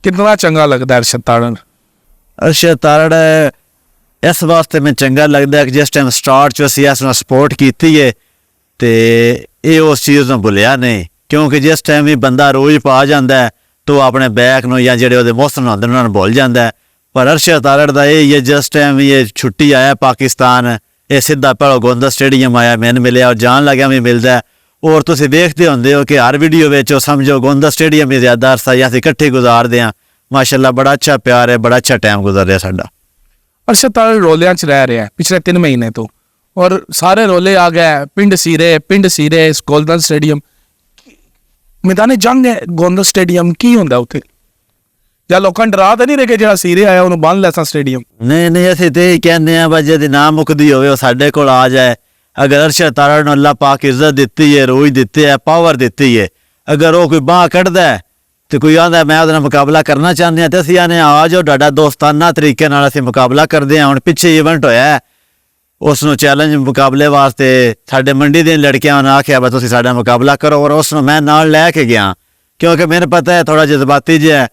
कितना चंगा लगता है अरशद तारड़? अरशद तारड़ इस वास्ते मैं चंगा लगता है कि जिस टाइम स्टार्ट च असीं इस नाल सपोर्ट कीती है तो ये उस चीज़ नूं भुलिया नहीं, क्योंकि जिस टाइम ही बंदा रोज़ पा जाता है तो अपने बैक नूं या जिहड़े उहदे मोहसन होंदे उन्हां नूं भुल जाता है। पर अरशद तारड़ दा ये जिस टाइम ये छुट्टी आया पाकिस्तान, ये सीधा पहले गोंदल स्टेडियम आया, मैंने मिलिया और जान लग्या भी मिलता है। और तुसीं देखते होंदे हो कि हर वीडियो विच समझो गोंदल स्टेडियम ही ज़्यादा अरसा या असीं इकट्ठे गुजारदे हां। माशाअल्लाह बड़ा अच्छा प्यार है, बड़ा अच्छा टाइम गुजर रहा साडा। अरशद तारड़ रोलियां च रह रहा है पिछले 3 महीने तो, और सारे रोले आ गए पिंड सीरे इस गोंदल स्टेडियम मैदान जंग है। गोंदल स्टेडियम की हुंदा उत्थे? ਜਾਂ ਲੋਕਾਂ ਡਰਾ ਤਾਂ ਨਹੀਂ ਰਹੇ ਕਿ ਜਿਹੜਾ ਸੀਰੇ ਆਇਆ ਉਹਨੂੰ ਬੰਨ ਲੈਸਾਂ ਸਟੇਡੀਅਮ? नहीं ਅਸੀਂ ਤੇ ਇਹ ਕਹਿੰਦੇ ਆ ਬਸ ਜਿਹਦੀ ਨਾ ਮੁੱਕਦੀ ਹੋਵੇ ਉਹ ਸਾਡੇ ਕੋਲ ਆ ਜਾਏ। ਅਗਰ ਅਰਸ਼ਦ ਤਾਰੜ ਨੂੰ ਅੱਲਾਹ ਪਾਕ ਇੱਜ਼ਤ ਦਿੱਤੀ ਹੈ, ਰੋਜ਼ ਦਿੱਤੀ ਹੈ, ਪਾਵਰ ਦਿੱਤੀ ਹੈ, ਅਗਰ ਉਹ ਕੋਈ ਬਾਂਹ ਕੱਢਦਾ ਤੇ ਕੋਈ ਆਂਦਾ ਮੈਂ ਉਹਦੇ ਨਾਲ ਮੁਕਾਬਲਾ ਕਰਨਾ ਚਾਹੁੰਦੇ ਹਾਂ ਤੇ ਅਸੀਂ ਆਨੇ ਆ ਜਾਓ ਤੁਹਾਡਾ ਦੋਸਤਾਨਾ ਤਰੀਕੇ ਨਾਲ ਅਸੀਂ ਮੁਕਾਬਲਾ ਕਰਦੇ ਹਾਂ। ਹੁਣ ਪਿੱਛੇ ਇਵੈਂਟ ਹੋਇਆ ਉਸ ਨੂੰ ਚੈਲੰਜ ਮੁਕਾਬਲੇ ਵਾਸਤੇ ਸਾਡੇ ਮੰਡੀ ਦੇ ਲੜਕਿਆਂ ਨੇ ਆਖਿਆ ਬਸ ਤੁਸੀਂ ਸਾਡਾ ਮੁਕਾਬਲਾ ਕਰੋ, ਔਰ ਉਸ ਨੂੰ ਮੈਂ ਨਾਲ ਲੈ ਕੇ ਗਿਆ ਕਿਉਂਕਿ ਮੈਨੂੰ ਪਤਾ ਹੈ ਥੋੜਾ ਜਜ਼ਬਾਤੀ ਜਿਹਾ ਹੈ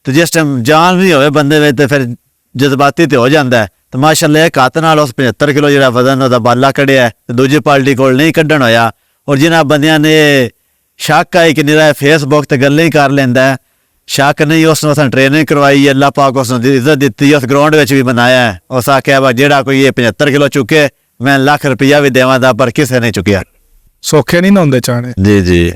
ਤੇ ਜਿਸ ਟਾਈਮ ਜਾਨ ਵੀ ਹੋਵੇ ਬੰਦੇ ਵਿੱਚ ਤੇ ਫਿਰ ਜਜ਼ਬਾਤੀ ਤੇ ਹੋ ਜਾਂਦਾ ਹੈ। ਤੇ ਮਾਸ਼ਾਅੱਲਾ ਇੱਕ ਹੱਥ ਨਾਲ ਉਸ 75 ਕਿਲੋ ਜਿਹੜਾ ਵਜ਼ਨ ਉਹਦਾ ਬਾਲਾ ਕੱਢਿਆ ਤੇ ਦੂਜੀ ਪਾਰਟੀ ਕੋਲ ਨਹੀਂ ਕੱਢਣ ਹੋਇਆ। ਔਰ ਜਿਨ੍ਹਾਂ ਬੰਦਿਆਂ ਨੇ ਸ਼ੱਕ ਆਈ ਕਿ ਨਿਰਾ ਫੇਸਬੁੱਕ ਤੇ ਗੱਲਾਂ ਹੀ ਕਰ ਲੈਂਦਾ, ਸ਼ੱਕ ਨਹੀਂ, ਉਸ ਨੂੰ ਅਸਾਂ ਟ੍ਰੇਨਿੰਗ ਕਰਵਾਈ, ਅੱਲਾਹ ਪਾਕ ਉਸ ਨੂੰ ਇੱਜ਼ਤ ਦਿੱਤੀ, ਉਸ ਗਰਾਊਂਡ ਵਿੱਚ ਵੀ ਬਣਾਇਆ। ਉਸ ਆਖਿਆ ਵਾ ਜਿਹੜਾ ਕੋਈ ਇਹ 75 ਕਿਲੋ ਚੁੱਕੇ ਮੈਂ ਲੱਖ ਰੁਪਈਆ ਵੀ ਦੇਵਾਂ ਦਾ, ਪਰ ਕਿਸੇ ਨੇ ਚੁੱਕਿਆ। ਸੌਖੇ ਨਹੀਂ ਨਾ ਹੁੰਦੇ ਚਾਣੇ। ਜੀ